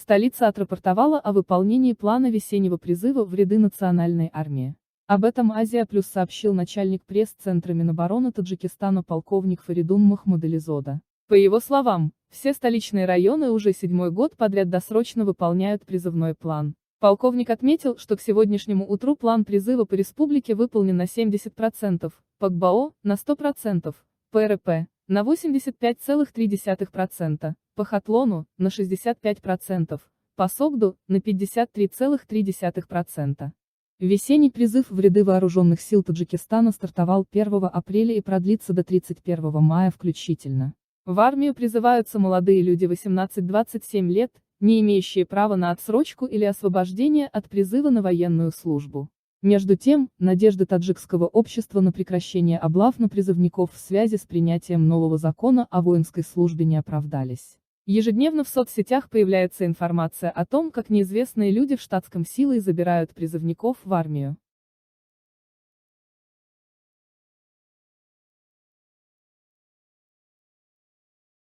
Столица отрапортовала о выполнении плана весеннего призыва в ряды национальной армии. Об этом Азия Плюс сообщил начальник пресс-центра Минобороны Таджикистана полковник Фаридун Махмудализода. По его словам, все столичные районы уже 7-й год подряд досрочно выполняют призывной план. Полковник отметил, что к сегодняшнему утру план призыва по республике выполнен на 70%, по ГБАО – на 100%, по РП – на 85,3%, по Хатлону – на 65%, по Согду – на 53,3%. Весенний призыв в ряды вооруженных сил Таджикистана стартовал 1 апреля и продлится до 31 мая включительно. В армию призываются молодые люди 18-27 лет, не имеющие права на отсрочку или освобождение от призыва на военную службу. Между тем, надежды таджикского общества на прекращение облав на призывников в связи с принятием нового закона о воинской службе не оправдались. Ежедневно в соцсетях появляется информация о том, как неизвестные люди в штатском силой забирают призывников в армию.